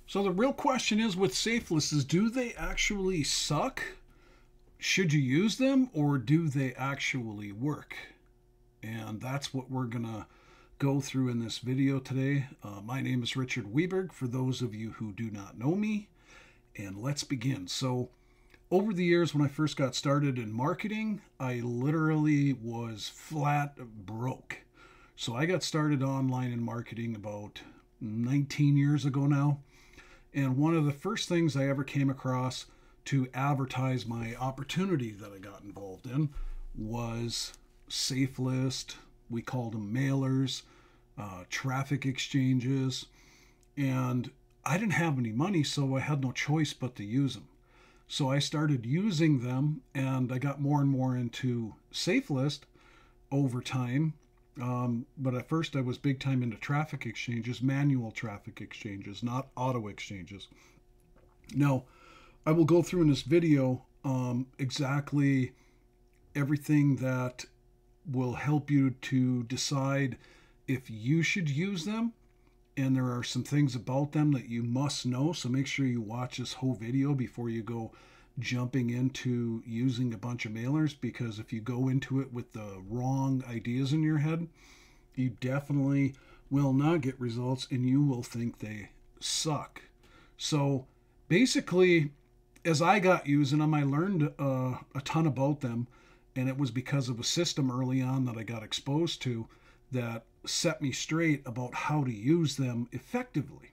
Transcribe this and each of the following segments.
So the real question is with Safelist is, do they actually suck? Should you use them, or do they actually work? And that's what we're going to go through in this video today. My name is Richard Weberg, for those of you who do not know me, and let's begin. So over the years, when I first got started in marketing, I literally was flat broke. So I got started online in marketing about 19 years ago now. And one of the first things I ever came across to advertise my opportunity that I got involved in was Safelist. We called them mailers, traffic exchanges. And I didn't have any money, so I had no choice but to use them. So I started using them, and I got more and more into Safelist over time. But at first I was big time into traffic exchanges, manual traffic exchanges, not auto exchanges. Now, I will go through in this video exactly everything that will help you to decide if you should use them. And there are some things about them that you must know. So make sure you watch this whole video before you go jumping into using a bunch of mailers, because if you go into it with the wrong ideas in your head, you definitely will not get results and you will think they suck. So basically, as I got using them, I learned a ton about them, and it was because of a system early on that I got exposed to that set me straight about how to use them effectively.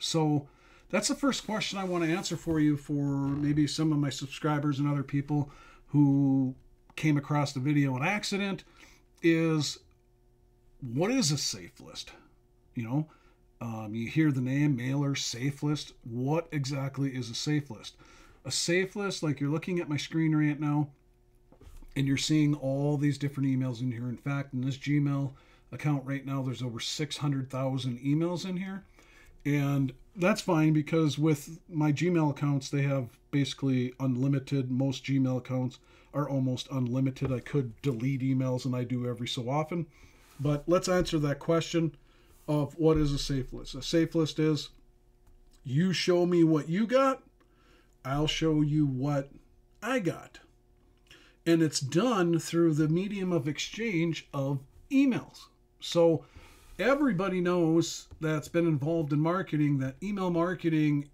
So that's the first question I want to answer for you, for maybe some of my subscribers and other people who came across the video on accident, is what is a Safelist? You hear the name mailer, Safelist. What exactly is a Safelist? A Safelist, like you're looking at my screen right now, and you're seeing all these different emails in here. In fact, in this Gmail account right now, there's over 600,000 emails in here. And that's fine, because with my Gmail accounts, they have basically unlimited. Most Gmail accounts are almost unlimited. I could delete emails, and I do every so often. But let's answer that question of what is a Safelist. A Safelist is, you show me what you got, I'll show you what I got. And it's done through the medium of exchange of emails. So everybody knows that's been involved in marketing that email marketing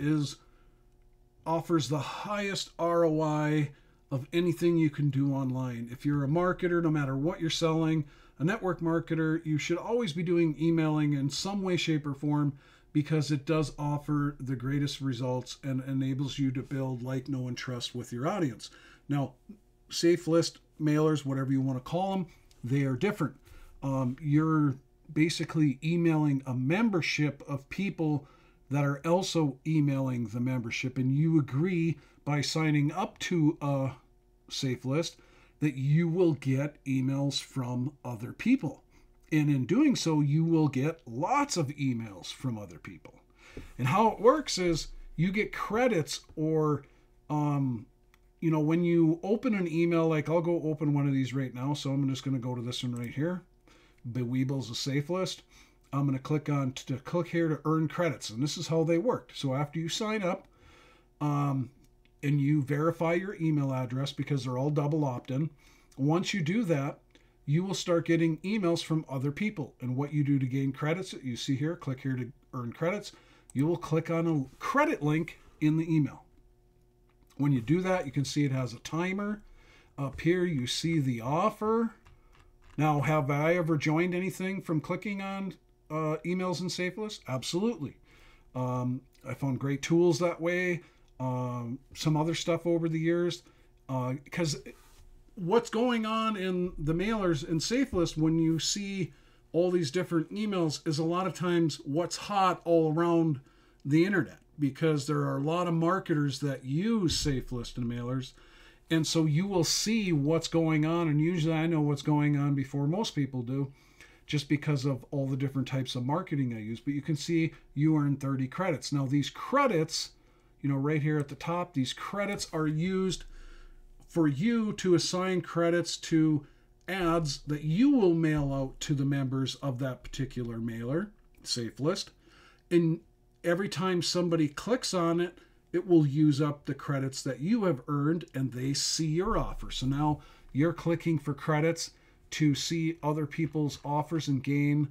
offers the highest ROI of anything you can do online. If you're a marketer, no matter what you're selling, a network marketer, you should always be doing emailing in some way, shape, or form, because it does offer the greatest results and enables you to build like, know, and trust with your audience. Now, Safelist, mailers, whatever you want to call them, they are different. You're basically emailing a membership of people that are also emailing the membership, and you agree by signing up to a Safelist that you will get emails from other people, and in doing so you will get lots of emails from other people. And how it works is you get credits, or when you open an email, like I'll go open one of these right now, so I'm just going to go to this one right here. Beweeble's a Safelist. I'm going to click on to click here to earn credits, and this is how they work. So after you sign up and you verify your email address, because they're all double opt-in, once you do that, you will start getting emails from other people. And what you do to gain credits, you see here, click here to earn credits, you will click on a credit link in the email. When you do that, you can see it has a timer. Up here you see the offer. Now, have I ever joined anything from clicking on emails in Safelist? Absolutely. I found great tools that way. Some other stuff over the years. Because what's going on in the mailers in Safelist, when you see all these different emails, is a lot of times what's hot all around the internet. Because there are a lot of marketers that use Safelist and mailers. And so you will see what's going on, and usually I know what's going on before most people do, just because of all the different types of marketing I use. But you can see you earn 30 credits. Now these credits, right here at the top, these credits are used for you to assign credits to ads that you will mail out to the members of that particular mailer, Safelist. And every time somebody clicks on it, it will use up the credits that you have earned, and they see your offer. So now you're clicking for credits to see other people's offers and gain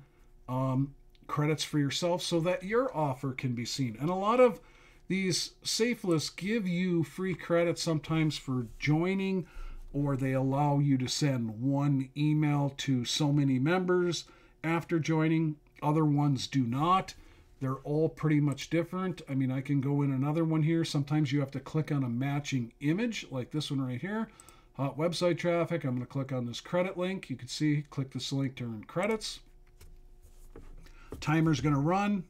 credits for yourself so that your offer can be seen. And a lot of these Safelist give you free credits sometimes for joining, or they allow you to send one email to so many members after joining. Other ones do not. They're all pretty much different. I mean, I can go in another one here. Sometimes you have to click on a matching image, like this one right here. Hot website traffic. I'm going to click on this credit link. You can see, click this link to earn credits. Timer's going to run.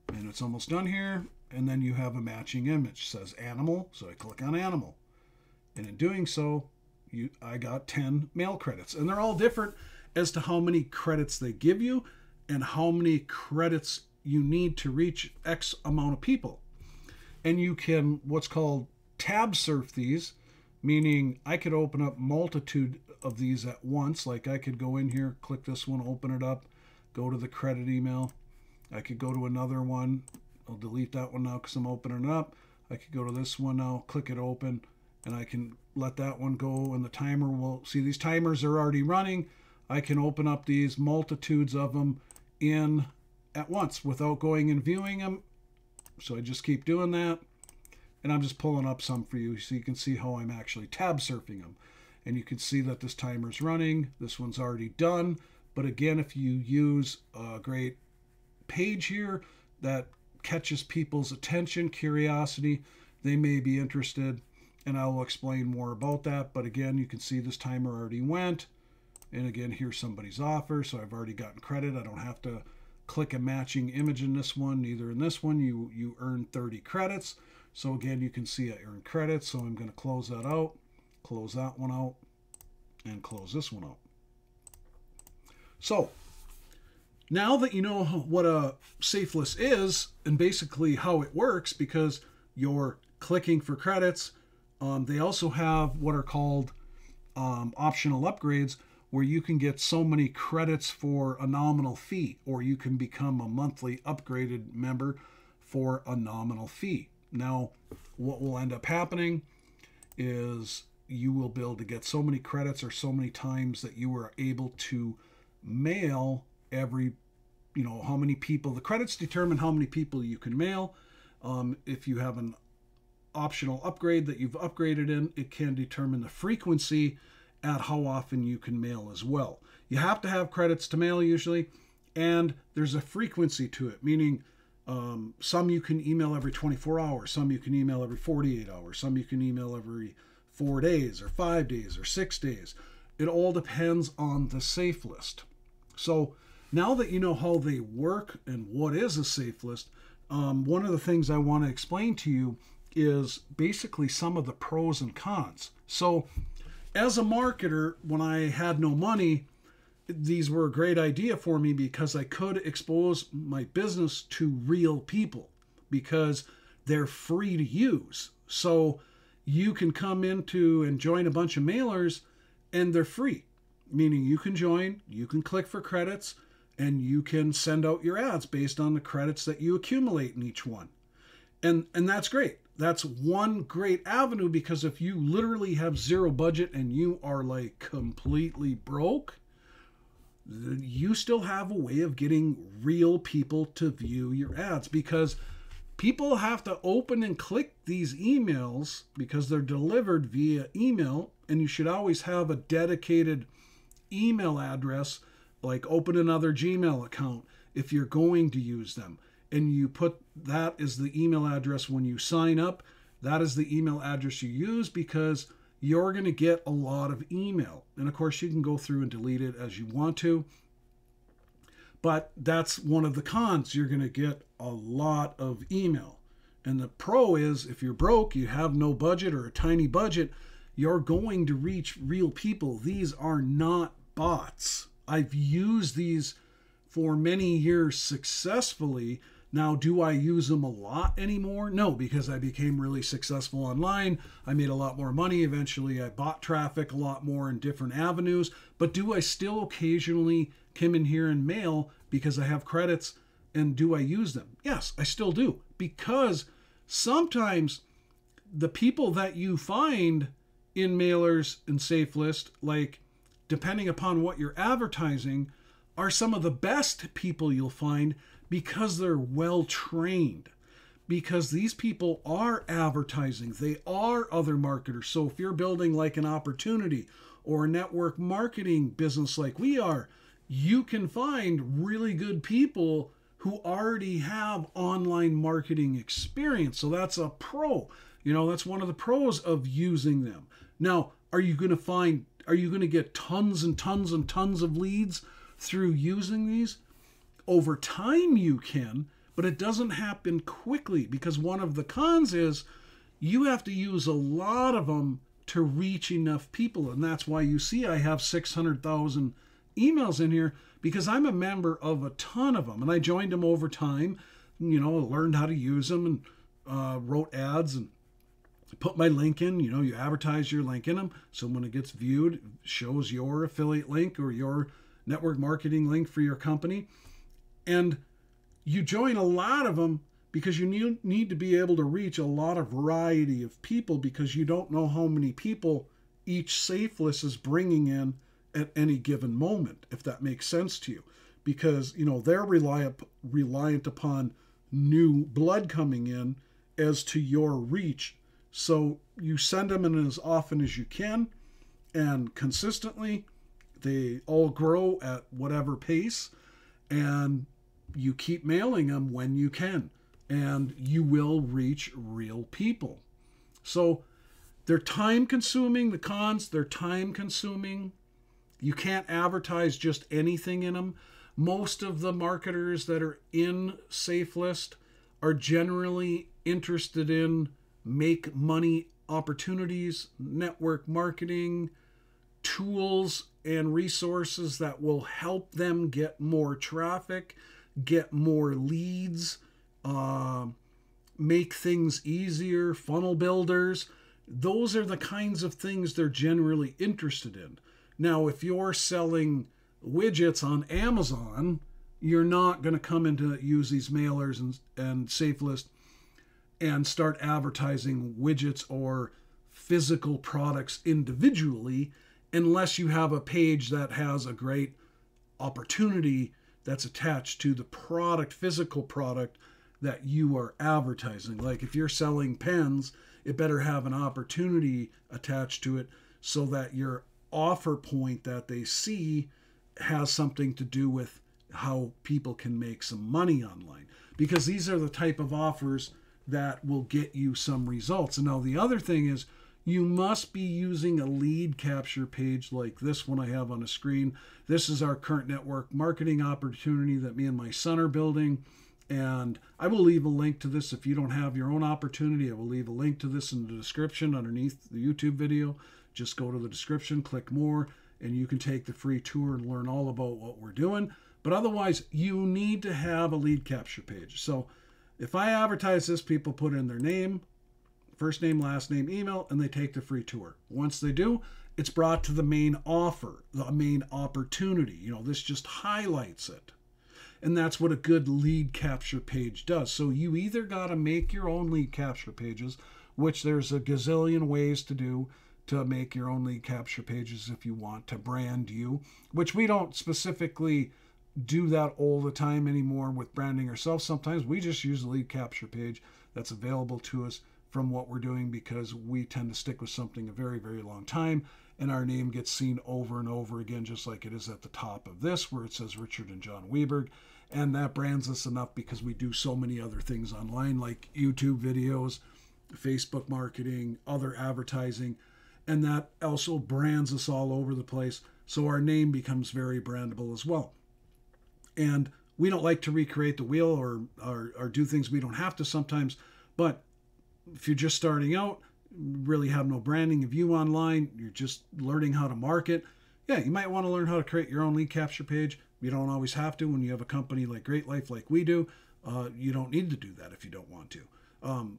And it's almost done here. And then you have a matching image. It says animal, so I click on animal. And in doing so, I got 10 mail credits. And they're all different as to how many credits they give you and how many credits you need to reach X amount of people. And you can what's called tab surf these, meaning I could open up multitude of these at once. Like I could go in here, click this one, open it up, go to the credit email. I could go to another one. I'll delete that one now because I'm opening it up. I could go to this one now, click it open, and I can let that one go, and the timer will see these timers are already running. I can open up these multitudes of them in at once without going and viewing them. So I just keep doing that, and I'm just pulling up some for you so you can see how I'm actually tab surfing them. And you can see that this timer's running. This one's already done. But again, if you use a great page here that catches people's attention, curiosity, they may be interested, and I will explain more about that. But again, you can see this timer already went, and again, here's somebody's offer, so I've already gotten credit. I don't have to click a matching image in this one, neither in this one. You earn 30 credits. So again, you can see I earn credits, so I'm going to close that out, close that one out, and close this one out. So now that you know what a Safelist is and basically how it works, because you're clicking for credits, they also have what are called optional upgrades, where you can get so many credits for a nominal fee, or you can become a monthly upgraded member for a nominal fee. Now, what will end up happening is you will be able to get so many credits or so many times that you are able to mail every, how many people. The credits determine how many people you can mail. If you have an optional upgrade that you've upgraded in, it can determine the frequency at how often you can mail as well. You have to have credits to mail usually, and there's a frequency to it, meaning some you can email every 24 hours, some you can email every 48 hours, some you can email every 4 days or 5 days or 6 days. It all depends on the Safelist. So now that you know how they work and what is a Safelist, one of the things I want to explain to you is basically some of the pros and cons. So as a marketer, when I had no money, these were a great idea for me because I could expose my business to real people because they're free to use. So you can come into and join a bunch of mailers and they're free, meaning you can join, you can click for credits, and you can send out your ads based on the credits that you accumulate in each one. And that's great. That's one great avenue, because if you literally have zero budget and you are like completely broke, you still have a way of getting real people to view your ads, because people have to open and click these emails because they're delivered via email, and you should always have a dedicated email address, like open another Gmail account if you're going to use them. And you put that as the email address when you sign up. That is the email address you use, because you're going to get a lot of email. And of course, you can go through and delete it as you want to. But that's one of the cons. You're going to get a lot of email. And the pro is, if you're broke, you have no budget or a tiny budget, you're going to reach real people. These are not bots. I've used these for many years successfully. Now, do I use them a lot anymore? No, because I became really successful online. I made a lot more money. Eventually, I bought traffic a lot more in different avenues. But do I still occasionally come in here and mail because I have credits. And do I use them? Yes, I still do. Because sometimes the people that you find in mailers and Safelist, like depending upon what you're advertising, are some of the best people you'll find because they're well trained. Because these people are advertising, they are other marketers. So if you're building like an opportunity or a network marketing business like we are, you can find really good people who already have online marketing experience. So that's a pro. You know, that's one of the pros of using them. Now, are you going to get tons and tons and tons of leads through using these? Over time you can, but it doesn't happen quickly, because one of the cons is you have to use a lot of them to reach enough people. And that's why you see I have 600,000 emails in here, because I'm a member of a ton of them. And I joined them over time, you know, learned how to use them and wrote ads and put my link in. You know, you advertise your link in them. So when it gets viewed, it shows your affiliate link or your network marketing link for your company. And you join a lot of them because you need to be able to reach a lot of variety of people, because you don't know how many people each Safelist is bringing in at any given moment, if that makes sense to you. Because, you know, they're reliant upon new blood coming in as to your reach. So you send them in as often as you can and consistently. They all grow at whatever pace, and you keep mailing them when you can, and you will reach real people. So they're time consuming. The cons, they're time consuming. You can't advertise just anything in them. Most of the marketers that are in Safelist are generally interested in make money opportunities, network marketing, tools and resources that will help them get more traffic, get more leads, make things easier, funnel builders. Those are the kinds of things they're generally interested in. Now, if you're selling widgets on Amazon, you're not going to come in to use these mailers and Safelist and start advertising widgets or physical products individually, unless you have a page that has a great opportunity that's attached to the product, physical product that you are advertising. Like if you're selling pens, it better have an opportunity attached to it so that your offer point that they see has something to do with how people can make some money online. Because these are the type of offers that will get you some results. And now the other thing is, you must be using a lead capture page like this one I have on the screen. This is our current network marketing opportunity that me and my son are building. And I will leave a link to this. If you don't have your own opportunity, I will leave a link to this in the description underneath the YouTube video. Just go to the description, click more, and you can take the free tour and learn all about what we're doing. But otherwise, you need to have a lead capture page. So if I advertise this, people put in their name, first name, last name, email, and they take the free tour. Once they do, it's brought to the main offer, the main opportunity. You know, this just highlights it. And that's what a good lead capture page does. So you either got to make your own lead capture pages, which there's a gazillion ways to do to make your own lead capture pages if you want to brand you, which we don't specifically do that all the time anymore with branding ourselves. Sometimes we just use the lead capture page that's available to us from what we're doing, because we tend to stick with something a very, very long time, and our name gets seen over and over again, just like it is at the top of this where it says Richard and John Weberg. And that brands us enough because we do so many other things online, like YouTube videos, Facebook marketing, other advertising, and that also brands us all over the place. So our name becomes very brandable as well. And we don't like to recreate the wheel or do things we don't have to sometimes. But if you're just starting out, really have no branding of you online, you're just learning how to market, yeah, you might want to learn how to create your own lead capture page. You don't always have to. When you have a company like Great Life like we do, you don't need to do that if you don't want to.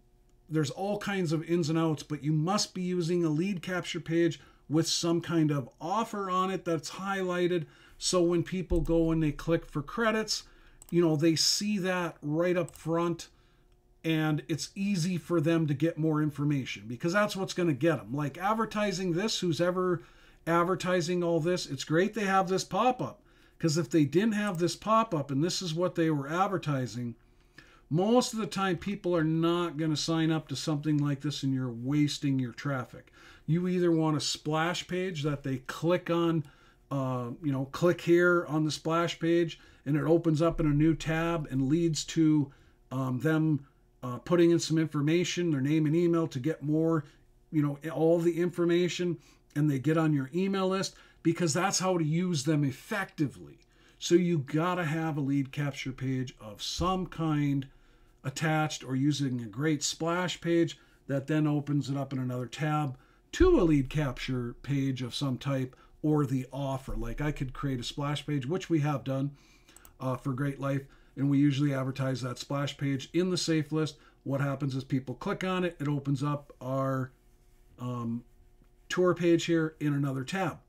There's all kinds of ins and outs, but you must be using a lead capture page with some kind of offer on it that's highlighted So when people go and they click for credits, you know, they see that right up front, and it's easy for them to get more information because that's what's going to get them. Like advertising this, who's ever advertising all this, it's great they have this pop-up, because if they didn't have this pop-up and this is what they were advertising, most of the time people are not going to sign up to something like this, and you're wasting your traffic. You either want a splash page that they click on, you know, click here on the splash page and it opens up in a new tab and leads to them putting in some information, their name and email, to get more, you know, all the information, and they get on your email list, because that's how to use them effectively. So you gotta have a lead capture page of some kind attached, or using a great splash page that then opens it up in another tab to a lead capture page of some type, or the offer. Like I could create a splash page, which we have done for Great Life, and we usually advertise that splash page in the Safelist. What happens is people click on it, it opens up our tour page here in another tab.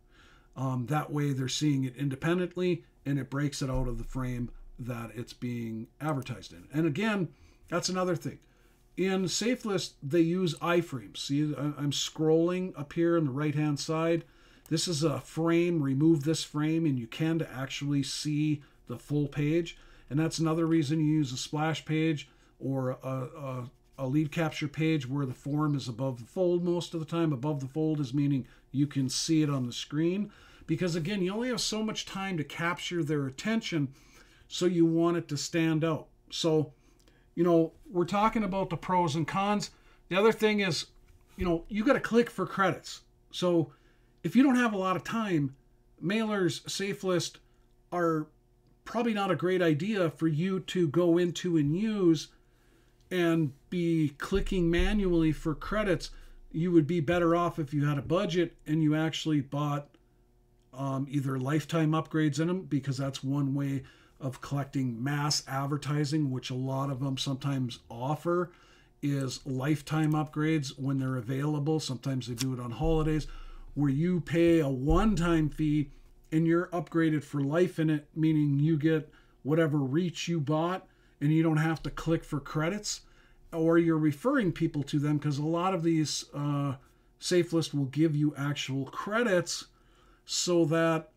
That way they're seeing it independently, and it breaks it out of the frame that it's being advertised in. And again, that's another thing. In Safelist, they use iframes. See, I'm scrolling up here on the right-hand side. This is a frame. Remove this frame, and you can actually see the full page. And that's another reason you use a splash page or a lead capture page where the form is above the fold most of the time. Above the fold is meaning you can see it on the screen. Because again, you only have so much time to capture their attention, so you want it to stand out. So, you know, we're talking about the pros and cons. The other thing is, you know, you got to click for credits. So if you don't have a lot of time, mailers, Safelist are probably not a great idea for you to go into and use and be clicking manually for credits. You would be better off if you had a budget and you actually bought either lifetime upgrades in them, because that's one way of collecting mass advertising, which a lot of them sometimes offer, is lifetime upgrades when they're available. Sometimes they do it on holidays, where you pay a one-time fee and you're upgraded for life in it, meaning you get whatever reach you bought and you don't have to click for credits, or you're referring people to them, because a lot of these Safelist will give you actual credits so that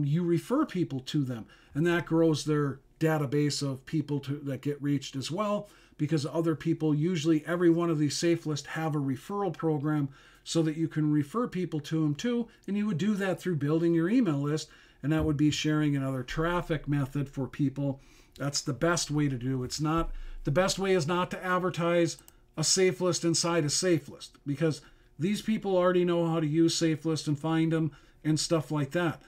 you refer people to them, and that grows their database of people that get reached as well, because other people, usually every one of these Safelist have a referral program so that you can refer people to them too, and you would do that through building your email list, and that would be sharing another traffic method for people. That's the best way to do. It's not, the best way is not to advertise a Safelist inside a Safelist, because these people already know how to use Safelist and find them and stuff like that.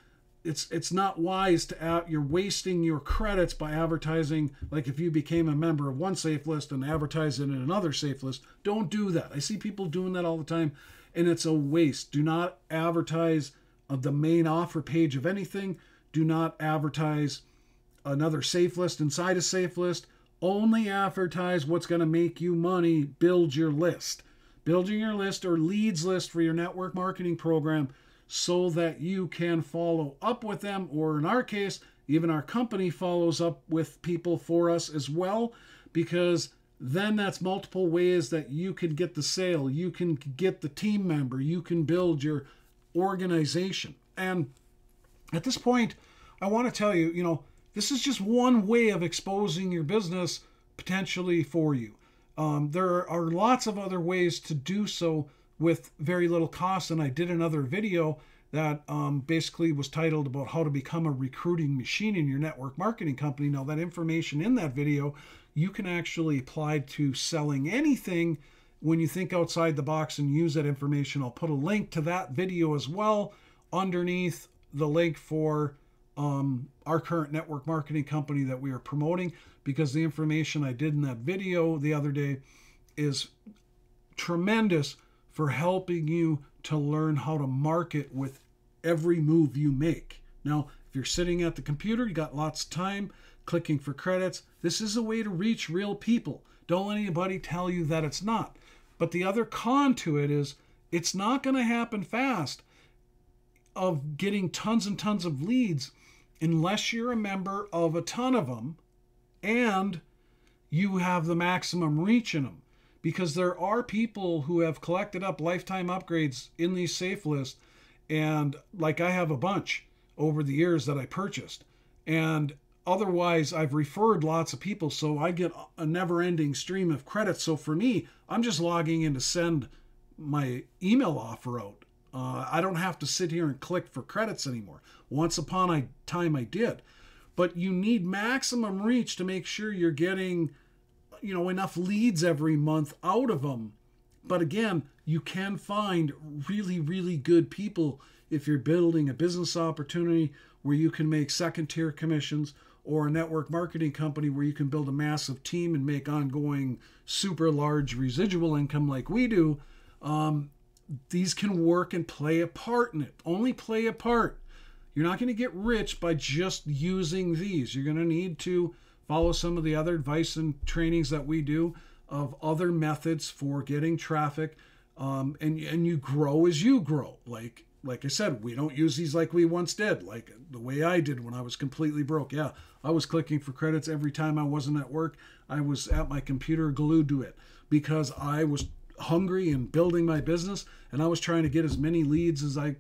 It's not wise to you're wasting your credits by advertising. Like if you became a member of one Safelist and advertise it in another Safelist, don't do that. I see people doing that all the time, and it's a waste. Do not advertise the main offer page of anything. Do not advertise another Safelist inside a Safelist. Only advertise what's going to make you money. Build your list. Building your list or leads list for your network marketing program, so that you can follow up with them, or in our case, even our company follows up with people for us as well, because then that's multiple ways that you can get the sale, you can get the team member, you can build your organization. And at this point, I want to tell you, you know, this is just one way of exposing your business potentially for you. There are lots of other ways to do so with very little cost, and I did another video that basically was titled about how to become a recruiting machine in your network marketing company. Now, that information in that video you can actually apply to selling anything when you think outside the box and use that information. I'll put a link to that video as well underneath the link for our current network marketing company that we are promoting, because the information I did in that video the other day is tremendous for helping you to learn how to market with every move you make. Now, if you're sitting at the computer, you got lots of time clicking for credits, this is a way to reach real people. Don't let anybody tell you that it's not. But the other con to it is it's not going to happen fast of getting tons and tons of leads unless you're a member of a ton of them and you have the maximum reach in them. Because there are people who have collected up lifetime upgrades in these Safelist, and like I have a bunch over the years that I purchased. And otherwise, I've referred lots of people, so I get a never-ending stream of credits. So for me, I'm just logging in to send my email offer out. I don't have to sit here and click for credits anymore. Once upon a time I did. But you need maximum reach to make sure you're getting, enough leads every month out of them. But again, you can find really, really good people if you're building a business opportunity where you can make second-tier commissions, or a network marketing company where you can build a massive team and make ongoing super large residual income like we do. These can work and play a part in it. Only play a part. You're not going to get rich by just using these. You're going to need to follow some of the other advice and trainings that we do of other methods for getting traffic. And you grow as you grow. Like I said, we don't use these like we once did, like the way I did when I was completely broke. Yeah, I was clicking for credits every time I wasn't at work. I was at my computer glued to it because I was hungry and building my business, and I was trying to get as many leads as I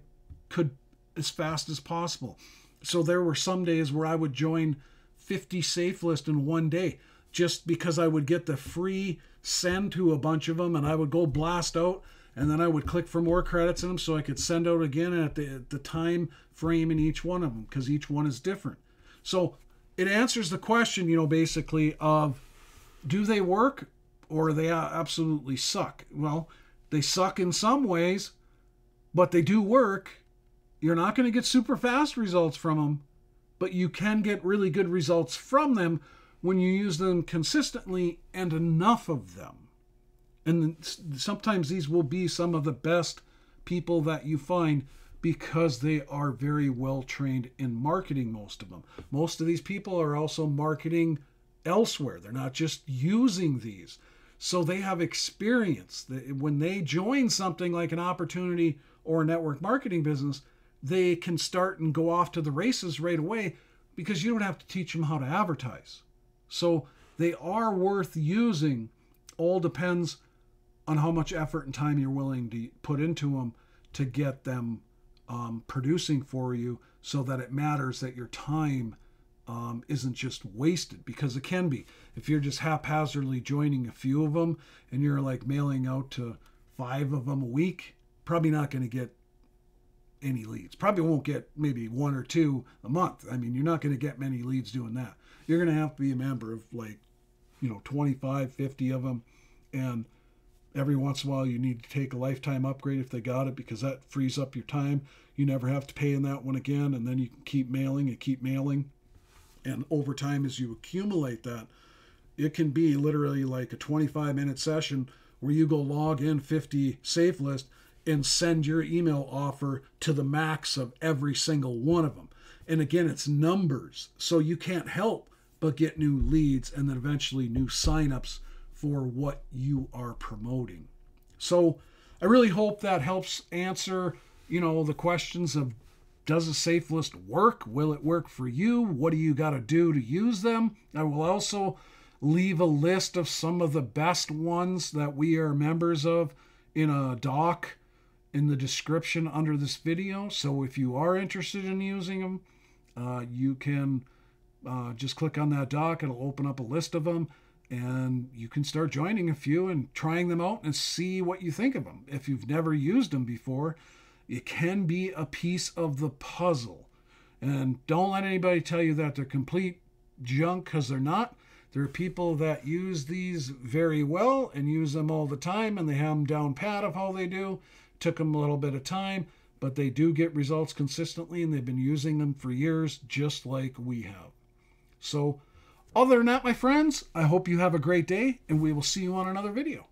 could as fast as possible. So there were some days where I would join 50 Safelist in one day just because I would get the free send to a bunch of them, and I would go blast out. And then I would click for more credits in them so I could send out again at the time frame in each one of them, because each one is different. So it answers the question, basically of, do they work or they absolutely suck? Well, they suck in some ways, but they do work. You're not going to get super fast results from them, but you can get really good results from them when you use them consistently and enough of them. And sometimes these will be some of the best people that you find because they are very well trained in marketing, most of them. Most of these people are also marketing elsewhere. They're not just using these. So they have experience. When they join something like an opportunity or a network marketing business, they can start and go off to the races right away because you don't have to teach them how to advertise. So they are worth using. All depends on how much effort and time you're willing to put into them to get them producing for you, so that it matters that your time isn't just wasted, because it can be. If you're just haphazardly joining a few of them and you're like mailing out to 5 of them a week, probably not going to get any leads. Probably won't get maybe 1 or 2 a month. I mean, you're not going to get many leads doing that. You're going to have to be a member of 25, 50 of them, and every once in a while, you need to take a lifetime upgrade if they got it, because that frees up your time. You never have to pay in that one again, and then you can keep mailing and keep mailing. And over time, as you accumulate that, it can be literally like a 25-minute session where you go log in 50 Safelist and send your email offer to the max of every single one of them. And again, it's numbers, so you can't help but get new leads and then eventually new signups for what you are promoting. So I really hope that helps answer, the questions of, does a Safelist work? Will it work for you? What do you got to do to use them? I will also leave a list of some of the best ones that we are members of in a doc in the description under this video. So if you are interested in using them, you can just click on that doc. It'll open up a list of them, and you can start joining a few and trying them out and see what you think of them. If you've never used them before, it can be a piece of the puzzle. And don't let anybody tell you that they're complete junk, because they're not. There are people that use these very well and use them all the time, and they have them down pat of how they do. Took them a little bit of time, but they do get results consistently, and they've been using them for years, just like we have. So other than that, my friends, I hope you have a great day, and we will see you on another video.